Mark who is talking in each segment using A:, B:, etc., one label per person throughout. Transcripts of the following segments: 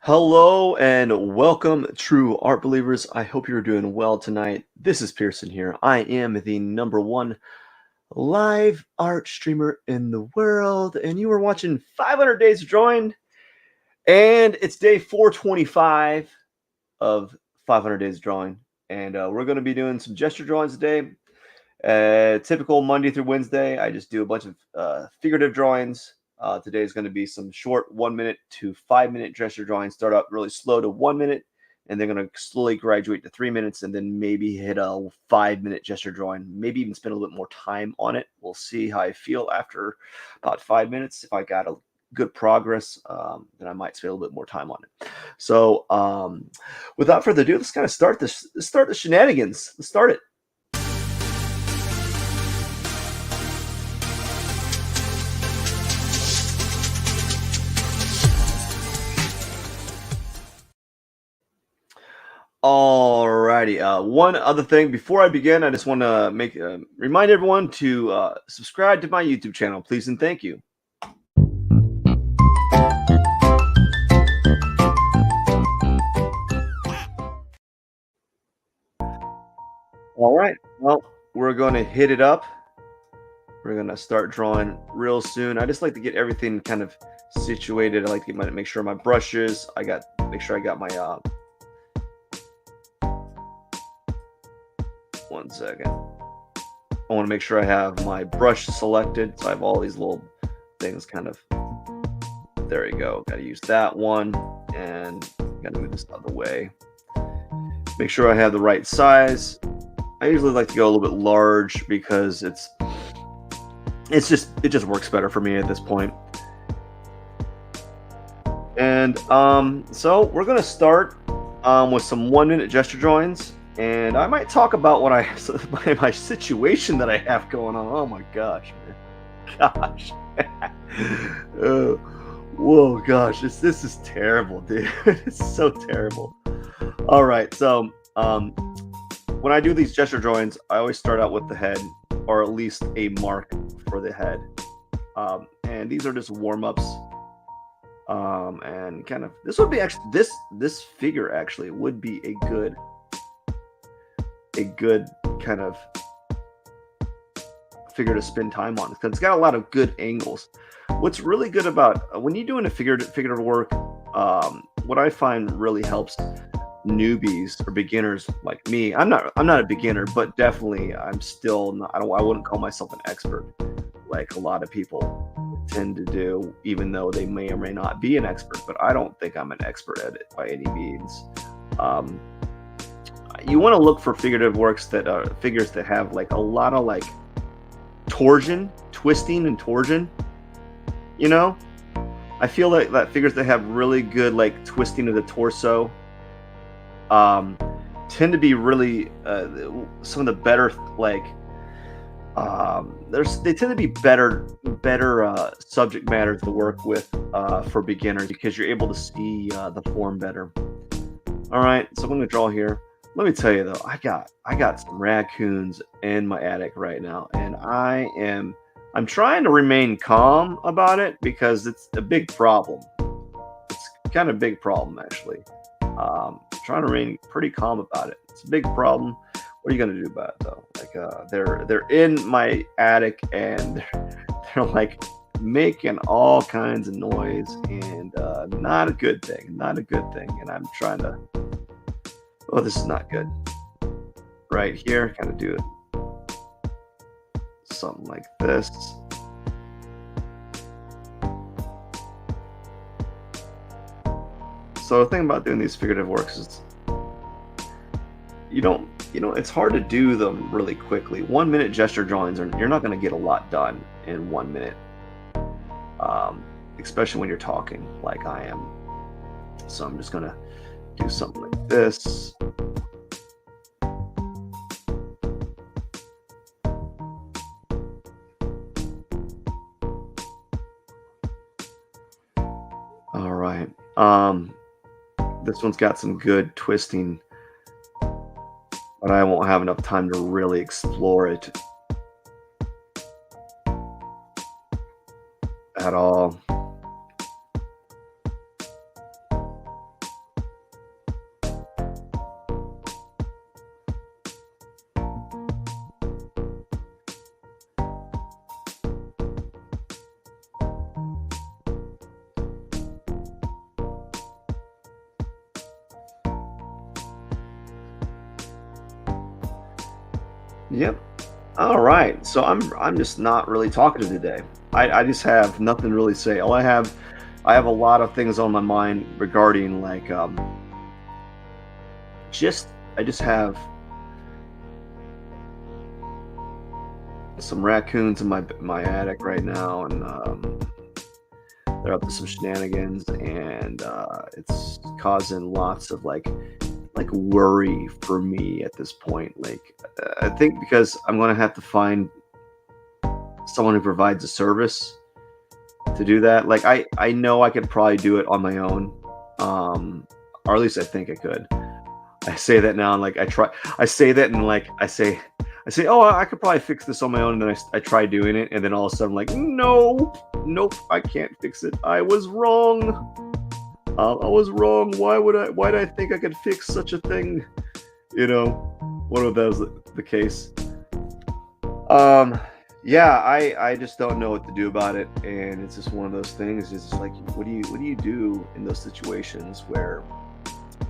A: Hello and welcome, true art believers. I hope you're doing well tonight. This is Pierson here. I am the number one live art streamer in the world, and you are watching 500 Days of Drawing, and it's day 425 of 500 Days of Drawing, and we're going to be doing some gesture drawings today. Typical Monday through Wednesday, I just do a bunch of figurative drawings. Today is going to be some short 1 minute to 5 minute gesture drawings. Start out really slow to 1 minute, and they're going to slowly graduate to 3 minutes, and then maybe hit a 5 minute gesture drawing. Maybe even spend a little bit more time on it. We'll see how I feel after about 5 minutes. If I got a good progress, then I might spend a little bit more time on it. So, without further ado, let's kind of start this. Let's start the shenanigans. Let's start it. Alrighty. One other thing before I begin, I just want to remind everyone to subscribe to my YouTube channel, please and thank you. All right. Well, we're going to hit it up. We're going to start drawing real soon. I just like to get everything kind of situated. I like to make sure my brushes. Make sure I got my. 1 second. I want to make sure I have my brush selected. So I have all these little things kind of. There you go. Got to use that one, and got to move this out of the way. Make sure I have the right size. I usually like to go a little bit large because it just works better for me at this point. And so we're gonna start with some 1 minute gesture drawings, and I might talk about my situation that I have going on. Oh my gosh, man, gosh, whoa, gosh, this is terrible, dude. It's so terrible. All right, so when I do these gesture drawings, I always start out with the head, or at least a mark for the head. And these are just warm-ups. And kind of this would be actually this figure actually would be a good kind of figure to spend time on because it's got a lot of good angles. What's really good about when you're doing a figurative work, what I find really helps newbies or beginners like me. I'm not a beginner, but definitely I'm still not. I wouldn't call myself an expert like a lot of people tend to do, even though they may or may not be an expert. But I don't think I'm an expert at it by any means. You want to look for figurative works that figures that have like a lot of like torsion, twisting, and torsion. You know, I feel like that figures that have really good like twisting of the torso tend to be really some of the better like they tend to be better subject matter to work with for beginners because you're able to see the form better. All right, so I'm going to draw here. Let me tell you though, I got some raccoons in my attic right now, and I'm trying to remain calm about it because it's a big problem. It's kind of a big problem actually. Trying to remain pretty calm about it. It's a big problem. What are you gonna do about it though? Like they're in my attic and they're like making all kinds of noise and not a good thing. Not a good thing. And I'm trying to. Oh, this is not good. Right here, kind of do it. Something like this. So the thing about doing these figurative works is it's hard to do them really quickly. 1 minute gesture drawings you're not going to get a lot done in 1 minute, especially when you're talking like I am. So I'm just going to do something like this. All right. This one's got some good twisting, but I won't have enough time to really explore it at all. Yep. All right. So I'm just not really talkative today. I just have nothing to really say. I have a lot of things on my mind regarding like just I just have some raccoons in my attic right now, and they're up to some shenanigans, and it's causing lots of like worry for me at this point. Like I think because I'm gonna have to find someone who provides a service to do that. Like I know I could probably do it on my own, or at least I think I could. I say that now, and like I say that, and like I say, oh, I could probably fix this on my own, and then I try doing it, and then all of a sudden, I'm like, no, nope, I can't fix it. I was wrong. I was wrong. Why did I think I could fix such a thing? You know, what if that was the case? Um, yeah, I just don't know what to do about it, and it's just one of those things. It's just like, what do you do in those situations where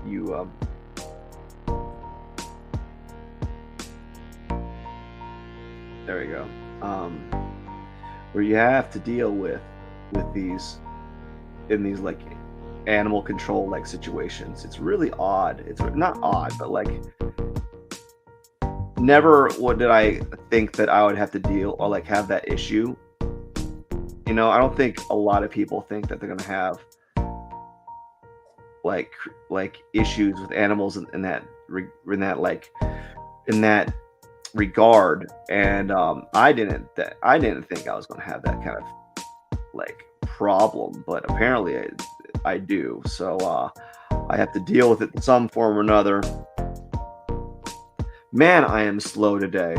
A: you there you go, where you have to deal with these in these like animal control like situations. It's really odd. It's not odd, but like never what did I think that I would have to deal or like have that issue. You know, I don't think a lot of people think that they're gonna have like issues with animals in that in that like in that regard. And I didn't think I was gonna have that kind of like problem, but apparently I do. So I have to deal with it in some form or another. Man, I am slow today.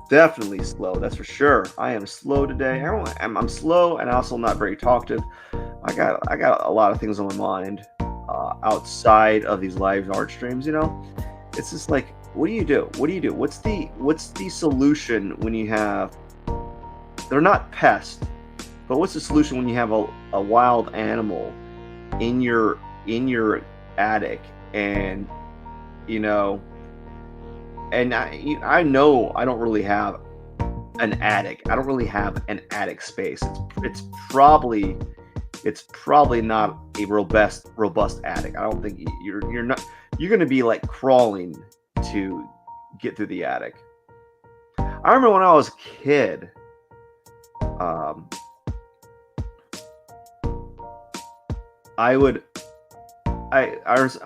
A: Definitely slow, that's for sure. I am slow today. I'm slow, and also not very talkative. I got a lot of things on my mind outside of these live art streams. You know, it's just like, what do you do? What do you do? What's the solution when you have? They're not pests, but what's the solution when you have a wild animal in your attic, and you know, and I know I don't really have an attic. I don't really have an attic space. It's probably it's probably not a robust attic. I don't think you're not you're going to be like crawling to get through the attic. I remember when I was a kid, um, I would I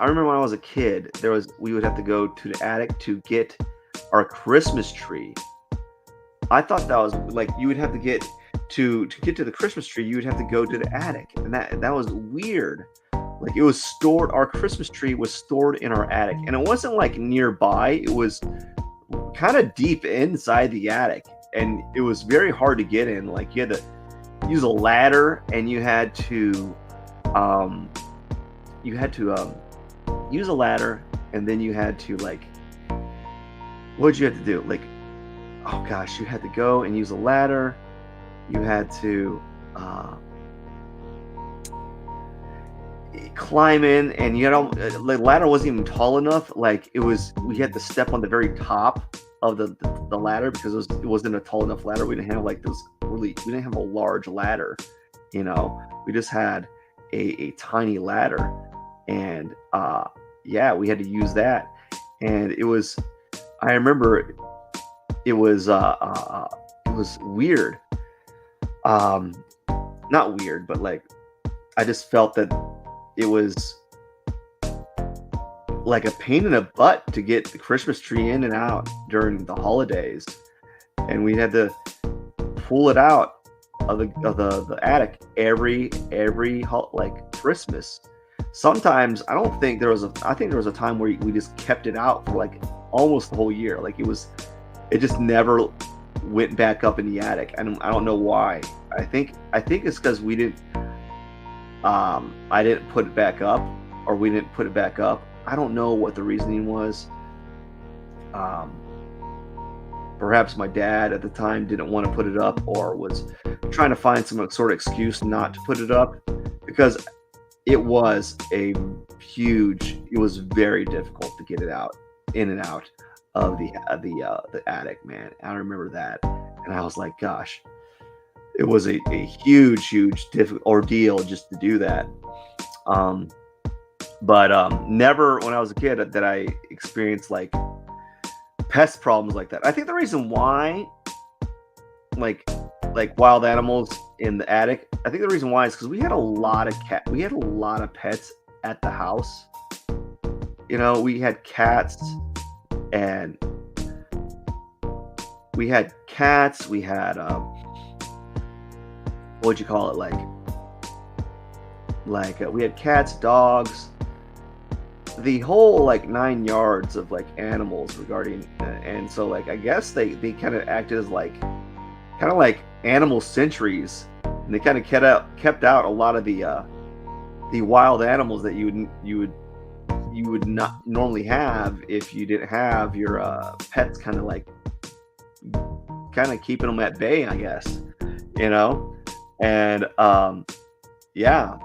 A: remember when I was a kid, there was we would have to go to the attic to get our Christmas tree. I thought that was like you would have to get to get to the Christmas tree, you would have to go to the attic, and that was weird. Like it was stored. Our Christmas tree was stored in our attic, and it wasn't like nearby. It was kind of deep inside the attic, and it was very hard to get in. Like you had to use a ladder, and um, you had to use a ladder, and then you had to like what did you have to do? Like oh gosh, you had to go and use a ladder. You had to climb in, and you know the ladder wasn't even tall enough. Like it was, we had to step on the very top of the ladder because it wasn't a tall enough ladder. We didn't have like this really, we didn't have a large ladder. You know, we just had a tiny ladder, and yeah, we had to use that, and it was. I remember it was weird. Um, Not weird, but like I just felt that it was like a pain in the butt to get the Christmas tree in and out during the holidays, and we had to pull it out of the attic like Christmas. Sometimes I don't think there was a I think there was a time where we just kept it out for like almost the whole year. Like it just never went back up in the attic, and I don't know why. I think it's because we didn't I didn't put it back up, or we didn't put it back up. I don't know what the reasoning was. Um, Perhaps my dad at the time didn't want to put it up, or was trying to find some sort of excuse not to put it up, because it was a huge. It was very difficult to get it out. in and out of the attic, man. I remember that, and I was like, gosh, it was a huge ordeal just to do that. Um, but never when I was a kid that I experienced like pest problems like that. I think the reason why like wild animals in the attic, I think the reason why is because we had a lot of we had a lot of pets at the house. You know, we had cats and we had what'd you call it, we had cats, dogs, the whole like 9 yards of like animals regarding and so like I guess they kind of acted as like kind of like animal sentries, and they kind of kept out a lot of the wild animals that you would not normally have if you didn't have your pets kind of keeping them at bay, I guess, you know. And yeah,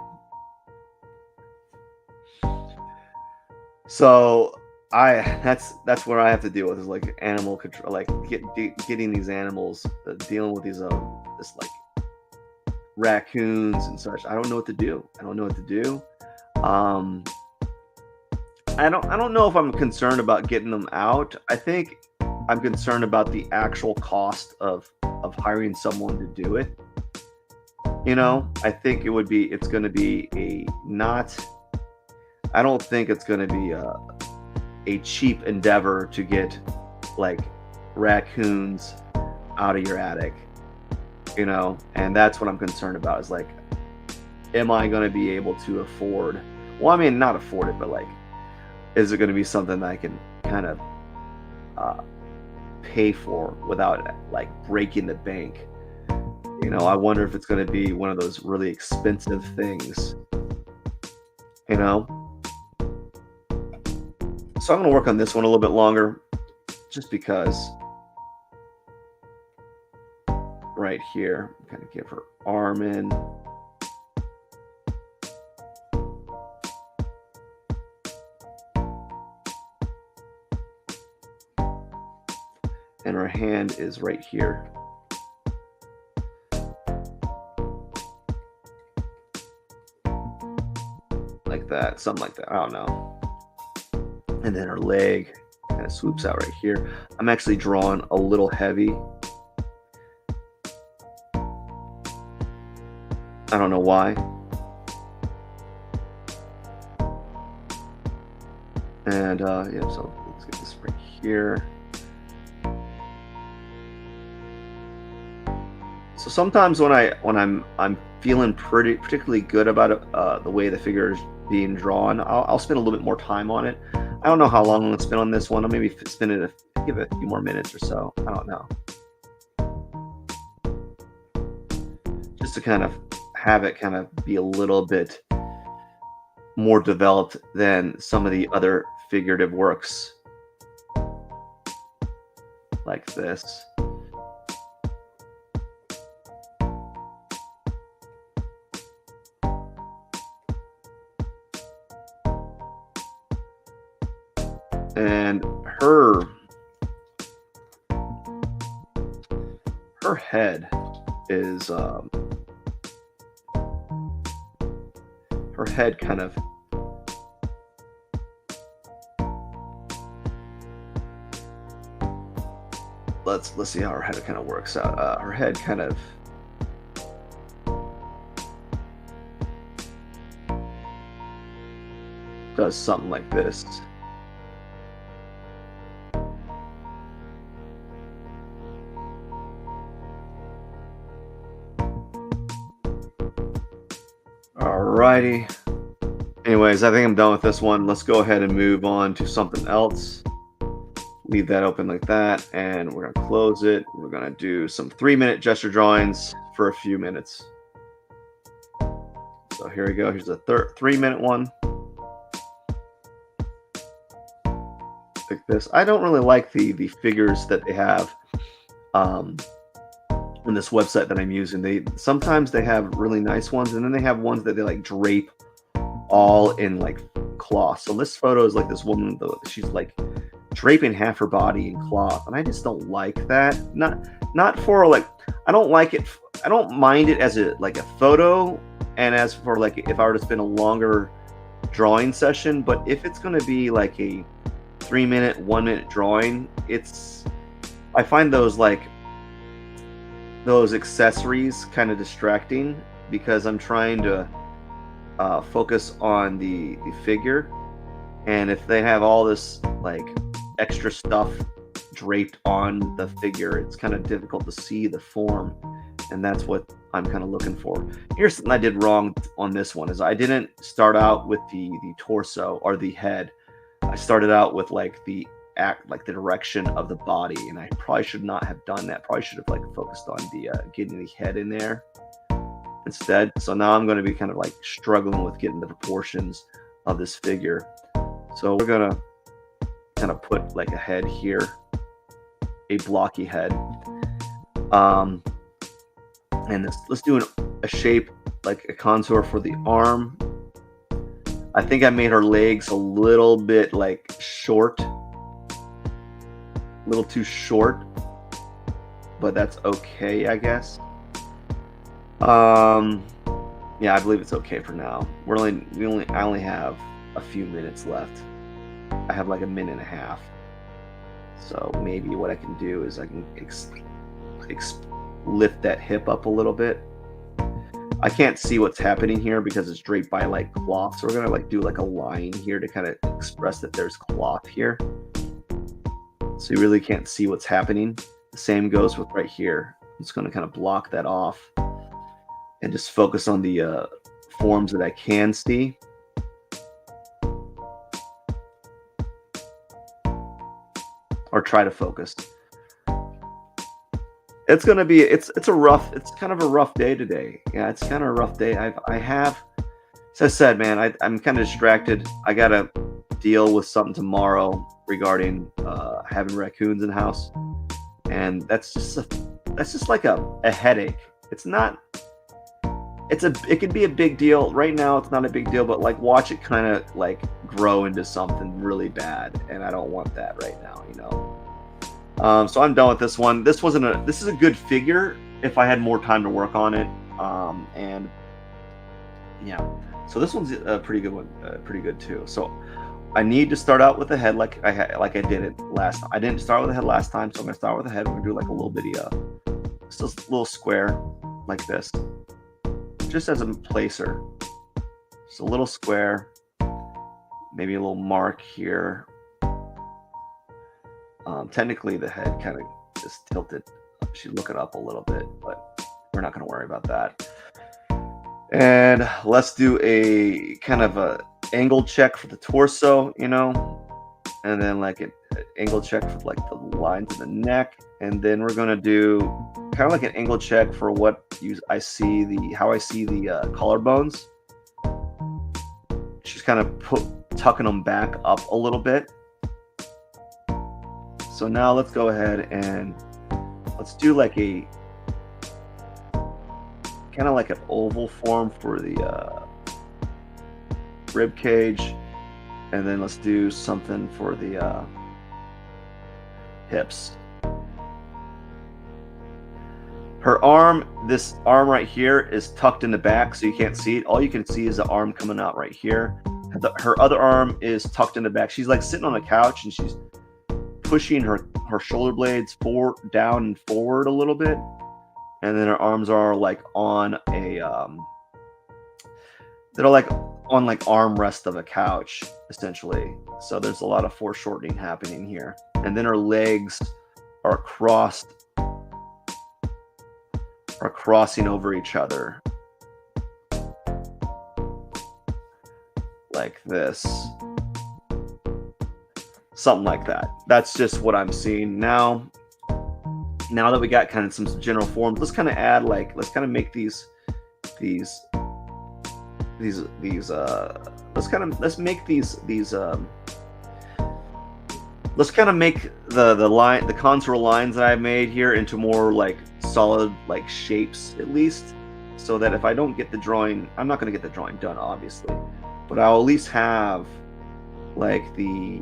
A: so that's where I have to deal with is like animal control, like getting these animals, dealing with these this like raccoons and such. I don't know what to do. I don't know what to do. Um, I don't know if I'm concerned about getting them out. I think I'm concerned about the actual cost of hiring someone to do it. You know, I think it's going to be a not. I don't think it's going to be a cheap endeavor to get like raccoons out of your attic, you know, and that's what I'm concerned about is like, am I going to be able to afford, well, I mean, not afford it, but like, is it going to be something that I can kind of pay for without like breaking the bank? You know, I wonder if it's going to be one of those really expensive things, you know? So I'm going to work on this one a little bit longer just because right here, I'm going to give her arm in. And her hand is right here. Like that, something like that. I don't know. And then her leg kind of swoops out right here. I'm actually drawing a little heavy. I don't know why. And yeah, so let's get this right here. So sometimes when I'm feeling particularly good about the way the figure is being drawn, I'll spend a little bit more time on it. I don't know how long I'm going to spend on this one. I'll maybe give it a few more minutes or so. I don't know. Just to kind of have it kind of be a little bit more developed than some of the other figurative works like this. And her head is her head kind of let's see how her head kind of works out. Her head kind of does something like this. Alrighty. Anyways, I think I'm done with this one. Let's go ahead and move on to something else. Leave that open like that, and we're gonna close it. We're gonna do some 3-minute gesture drawings for a few minutes. So here we go. Here's a 3-minute one. Like this. I don't really like the figures that they have on this website that I'm using. Sometimes they have really nice ones, and then they have ones that they like drape all in like cloth. So this photo is like this woman, she's like draping half her body in cloth, and I just don't like that. Not for like, I don't like it. I don't mind it as a like a photo, and as for like if I were to spend a longer drawing session. But if it's going to be like a 3 minute, 1 minute drawing, I find those accessories kind of distracting because I'm trying to focus on the figure. And if they have all this like extra stuff draped on the figure, it's kind of difficult to see the form, and that's what I'm kind of looking for. Here's something I did wrong on this one: is I didn't start out with the torso or the head. I started out with like the direction of the body, and I probably should not have done that. Probably should have like focused on the getting the head in there instead. So now I'm going to be kind of like struggling with getting the proportions of this figure. So we're gonna kind of put like a head here, a blocky head, and let's do a shape, like a contour for the arm. I think I made her legs a little bit like short, a little too short, but that's okay, I guess. Yeah, I believe it's okay for now. I only have a few minutes left. I have like a minute and a half. So maybe what I can do is I can lift that hip up a little bit. I can't see what's happening here because it's draped by like cloth. So we're gonna like do like a line here to kind of express that there's cloth here. So you really can't see what's happening. The same goes with right here. I'm just gonna kind of block that off and just focus on the forms that I can see. Or try to focus. It's gonna be it's kind of a rough day today. Yeah, it's kind of a rough day. I have, as I said, man, I'm kind of distracted. I gotta deal with something tomorrow regarding having raccoons in the house, and that's just like a headache. It's not. It could be a big deal. Right now, it's not a big deal, but like watch it kind of like grow into something really bad, and I don't want that right now, you know. So I'm done with this one. This is a good figure if I had more time to work on it. And yeah, so this one's a pretty good one, pretty good too. So I need to start out with the head like I did it last time. I didn't start with the head last time, so I'm gonna start with the head. We're gonna do like a little bitty, just a little square like this, just as a placer. Just a little square, maybe a little mark here. Technically, the head kind of just tilted. She's looking up a little bit, but we're not going to worry about that. And let's do a kind of a angle check for the torso, you know, and then like an angle check for like the lines of the neck, and then we're going to do kind of like an angle check for how I see the collarbones. She's kind of tucking them back up a little bit. So now let's go ahead and let's do like a kind of like an oval form for the rib cage, and then let's do something for the hips. Her arm, this arm right here is tucked in the back, so you can't see it. All you can see is the arm coming out right here. Her other arm is tucked in the back. She's like sitting on a couch and she's pushing her shoulder blades down and forward a little bit, and then her arms are like on a they're like on like armrest of a couch essentially. So there's a lot of foreshortening happening here, and then her legs are crossing over each other like this. Something like that. That's just what I'm seeing now. Now that we got kind of some general forms, let's kind of add let's kind of make let's kind of make the contour lines that I've made here into more like solid like shapes, at least, so that if I don't get the drawing, I'm not going to get the drawing done obviously, but I'll at least have like the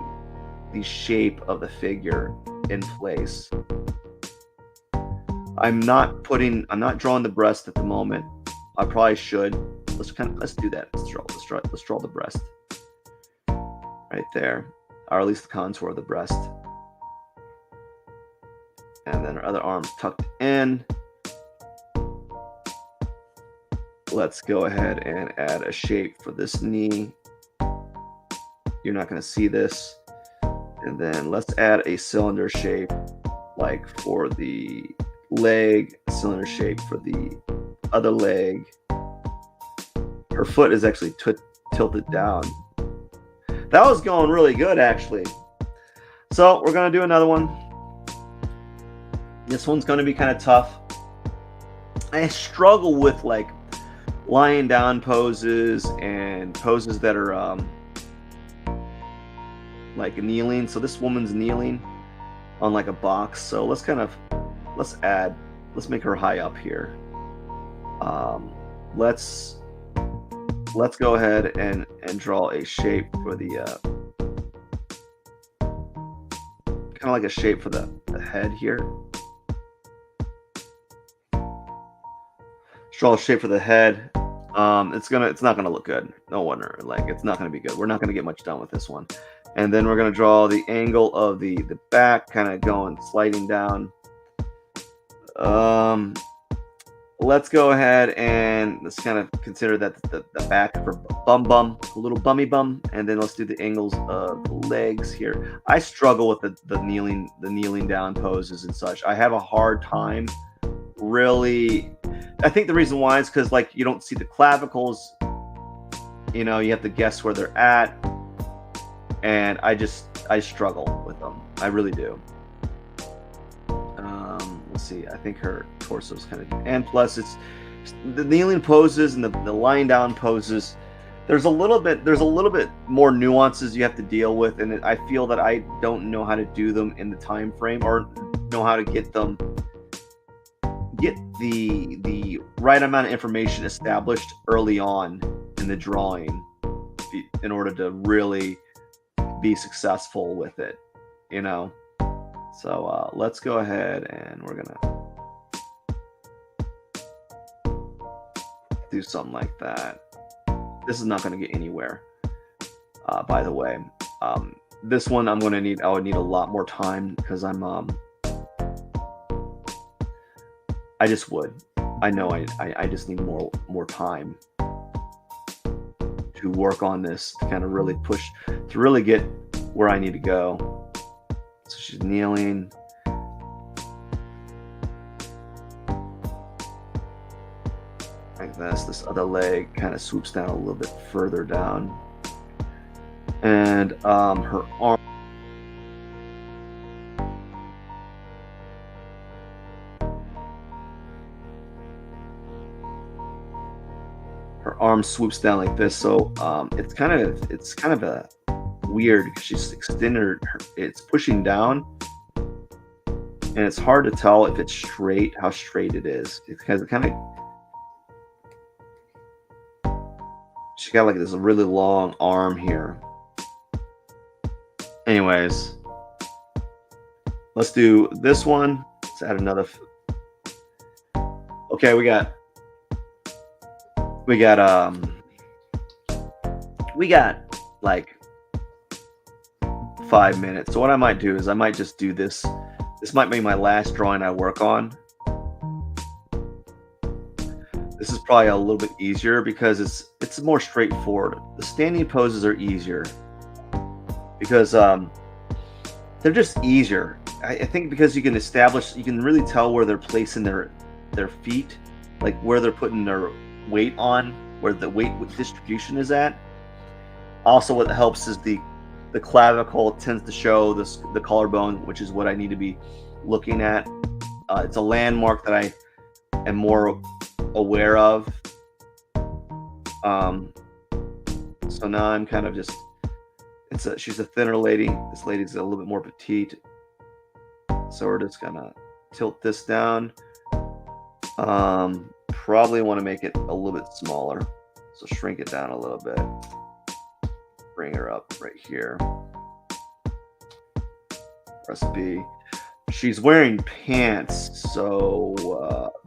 A: the shape of the figure in place. I'm not drawing the breast at the moment. I probably should. Let's do that. Let's draw the breast right there, or at least the contour of the breast. And then our other arm's tucked in. Let's go ahead and add a shape for this knee. You're not going to see this. And then let's add a cylinder shape, like for the leg, cylinder shape for the other leg. Her foot is actually tilted down. That was going really good, actually. So we're going to do another one. This one's going to be kind of tough. I struggle with like lying down poses and poses that are like kneeling. So this woman's kneeling on like a box. So let's make her high up here. Let's go ahead and draw a shape for the kind of like a shape for the head here. Draw a shape for the head. It's not gonna look good. No wonder. Like, it's not gonna be good. We're not gonna get much done with this one. And then we're gonna draw the angle of the back, kind of sliding down. Let's go ahead and let's kind of consider that the back for bum, a little bummy bum, and then let's do the angles of the legs here. I struggle with the kneeling down poses and such. I have a hard time really. I think the reason why is because like you don't see the clavicles. You know, you have to guess where they're at, and I struggle with them. I really do. Let's see. I think her torso is kind of, and plus it's the kneeling poses and the lying down poses. There's a little bit more nuances you have to deal with, and I feel that I don't know how to do them in the time frame, or know how to get the right amount of information established early on in the drawing in order to really be successful with it, you know. So let's go ahead and we're gonna do something like that. This is not going to get anywhere, by the way. This one I would need a lot more time, because I know I just need more time to work on this, to kind of really push, to really get where I need to go. So she's kneeling. Like this. This other leg kind of swoops down a little bit further down. And her arm. Her arm swoops down like this. So it's kind of a weird, because she's extended it's pushing down, and it's hard to tell if it's straight, how straight it is. It's because it kind of, she got like this really long arm here. Anyways, let's do this one. Let's add another. Okay, we got like 5 minutes. So what I might do is I might just do this. This might be my last drawing I work on. This is probably a little bit easier because it's more straightforward. The standing poses are easier because they're just easier. I think because you can really tell where they're placing their feet, like where they're putting their weight on, where the weight distribution is at. Also, what helps is the clavicle tends to show the collarbone, which is what I need to be looking at. It's a landmark that I am more aware of. So now I'm kind of just, she's a thinner lady. This lady's a little bit more petite. So we're just gonna tilt this down. Probably want to make it a little bit smaller. So shrink it down a little bit. Bring her up right here. Press B. She's wearing pants, so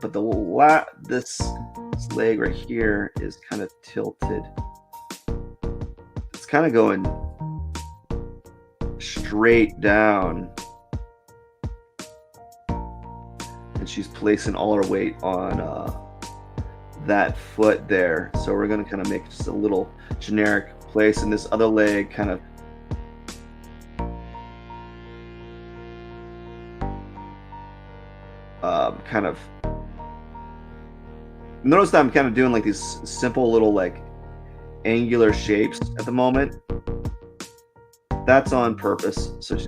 A: but this leg right here is kind of tilted. It's kind of going straight down, and she's placing all her weight on that foot there. So we're gonna kind of make just a little generic place, and this other leg kind of kind of notice that I'm kind of doing like these simple little like angular shapes at the moment. That's on purpose. So she's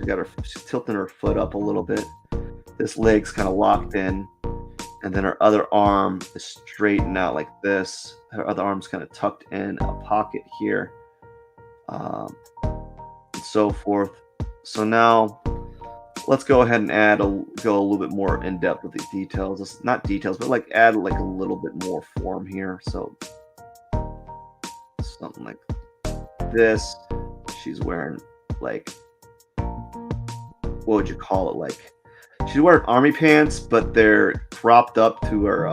A: tilting her foot up a little bit. This leg's kind of locked in, and then her other arm is straightened out like this. Her other arm's kind of tucked in a pocket here, and so forth. So now let's go ahead and go a little bit more in depth with the details. It's not details, but like add like a little bit more form here. So something like this. She's wearing like, what would you call it? Like she's wearing army pants, but they're cropped up to her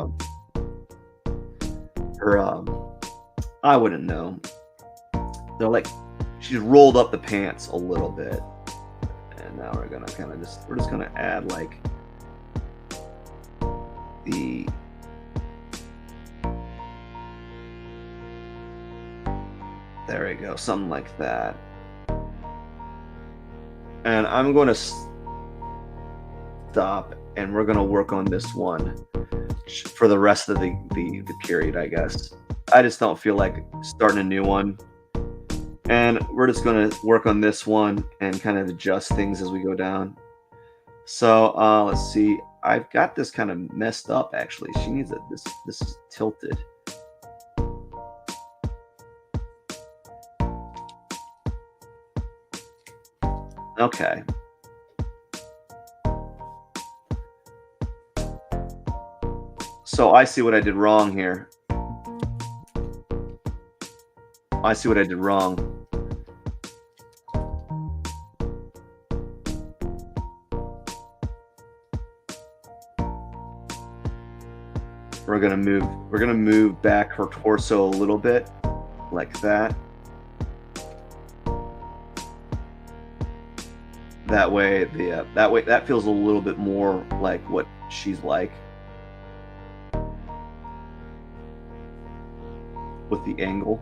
A: I wouldn't know. They're like she's rolled up the pants a little bit. And now we're gonna kind of we're just gonna add like there we go, something like that. And I'm going to stop, and we're going to work on this one for the rest of the period, I guess. I just don't feel like starting a new one. And we're just going to work on this one and kind of adjust things as we go down. So let's see. I've got this kind of messed up, actually. She needs this is tilted. Okay. So I see what I did wrong here. I see what I did wrong. We're gonna move back her torso a little bit, like that. That way, that feels a little bit more like what she's like with the angle.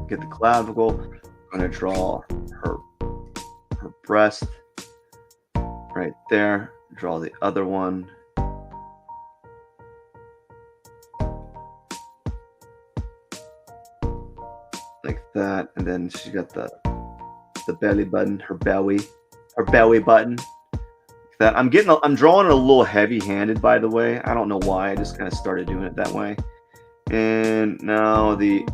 A: Get the clavicle. I'm gonna draw her breast right there. Draw the other one. Like that, and then she got the belly button, her belly button. That I'm drawing it a little heavy-handed, by the way. I don't know why. I just kind of started doing it that way. And now the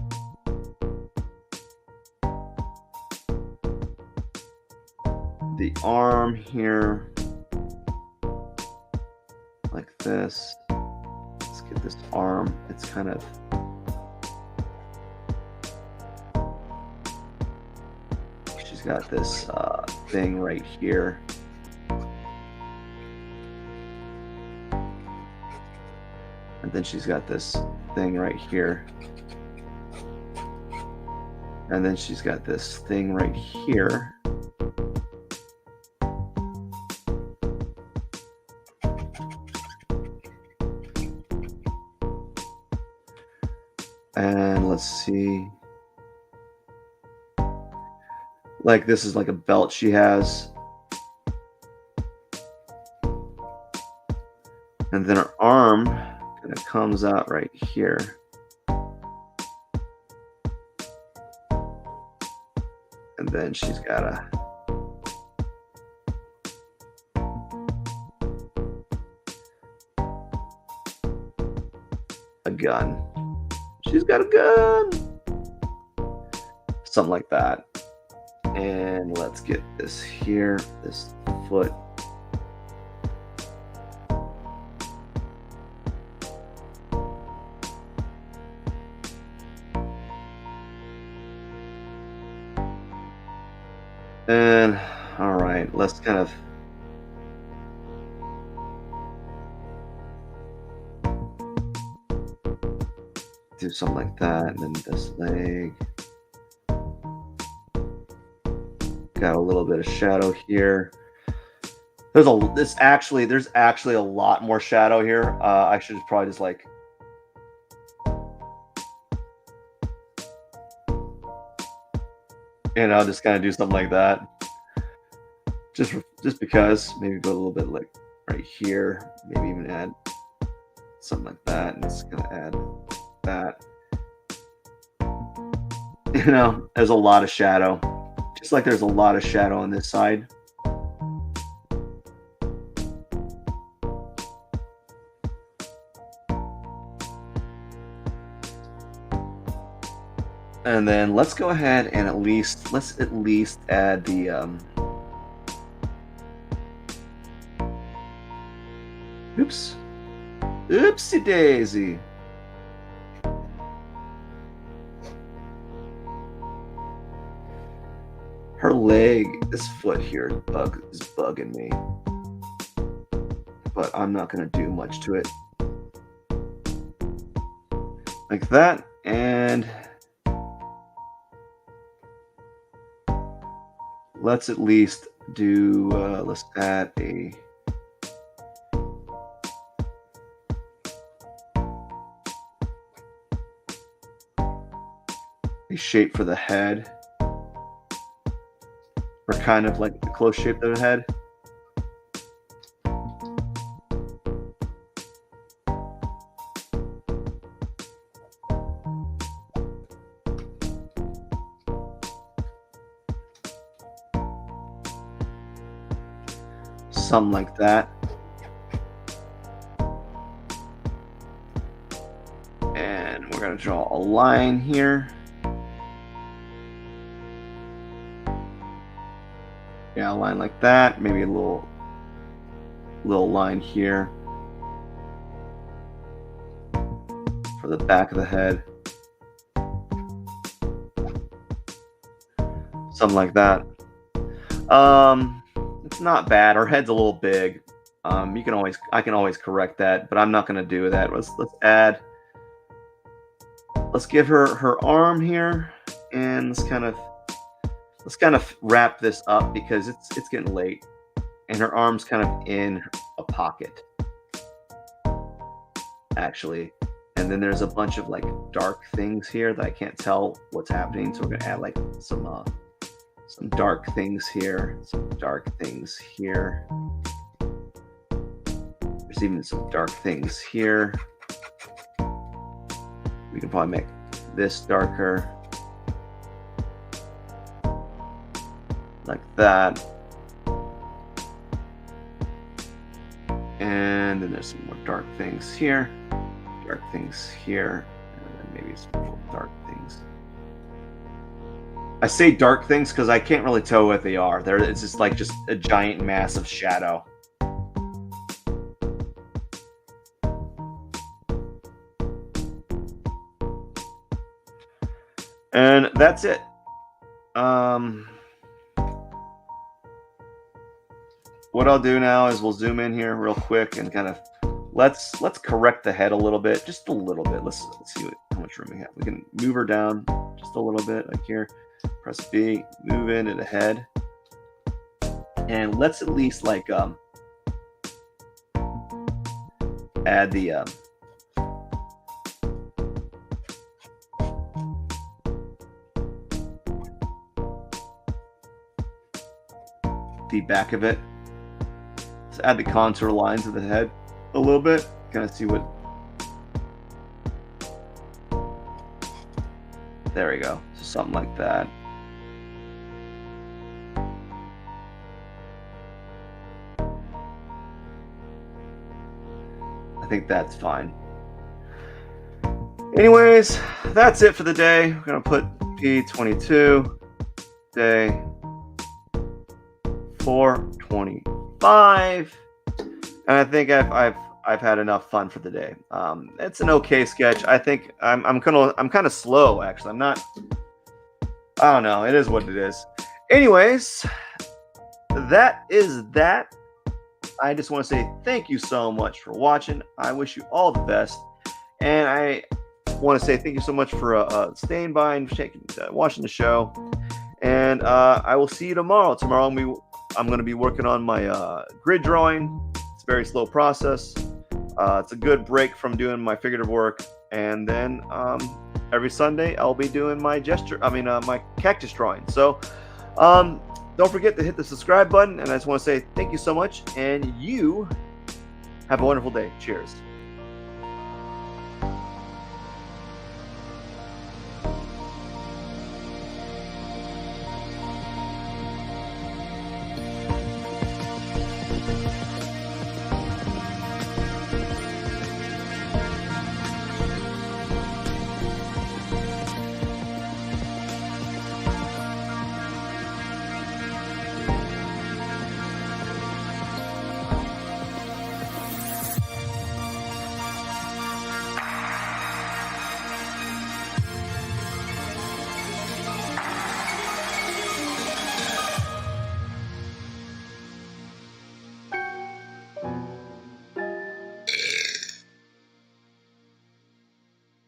A: arm here, like this. Let's get this arm. It's kind of she's got this thing right here. And then she's got this thing right here. And then she's got this thing right here. And let's see. Like this is like a belt she has. And then her arm kind of comes out right here. And then she's got a gun. She's got a gun. Something like that. And let's get this here, this foot. And all right, let's kind of do something like that, and then this leg. Got a little bit of shadow here. There's actually a lot more shadow here. I should probably just like, just kind of do something like that. Just because, maybe go a little bit like right here, maybe even add something like that, and it's gonna add that. There's a lot of shadow, just like there's a lot of shadow on this side. And then let's go ahead and let's at least add the oops, oopsie daisy. Her leg, this foot here is bugging me, but I'm not gonna do much to it. Like that, and let's at least do, let's add a shape for the head, or kind of like the close shape of the head. Something like that. And we're going to draw a line here. Yeah, a line like that. Maybe a little line here for the back of the head. Something like that. It's not bad. Her head's a little big. I can always correct that, but I'm not going to do that. Let's give her her arm here, and let's kind of wrap this up because it's getting late, and her arm's kind of in a pocket, actually. And then there's a bunch of like dark things here that I can't tell what's happening, so we're gonna add like some dark things here, some dark things here. There's even some dark things here. We can probably make this darker, like that. And then there's some more dark things here, and then maybe some more dark things. I say dark things because I can't really tell what they are. It's just a giant mass of shadow. And that's it. What I'll do now is we'll zoom in here real quick and kind of let's correct the head a little bit, just a little bit. Let's see how much room we have. We can move her down just a little bit, like here. Press B, move into the head, and let's at least add the back of it. Let's add the contour lines of the head a little bit, kind of see what. There we go. So something like that. I think that's fine. Anyways, that's it for the day. We're gonna put P22 day 425, and I think I've had enough fun for the day. It's an okay sketch. I think I'm kind of slow, actually. I don't know. It is what it is. Anyways, that is that. I just want to say thank you so much for watching. I wish you all the best. And I want to say thank you so much for staying by and watching the show. And I will see you tomorrow. Tomorrow I'm going to be working on my grid drawing. It's a very slow process. It's a good break from doing my figurative work. And then every Sunday I'll be doing my my cactus drawing. So don't forget to hit the subscribe button. And I just want to say thank you so much. And you have a wonderful day. Cheers.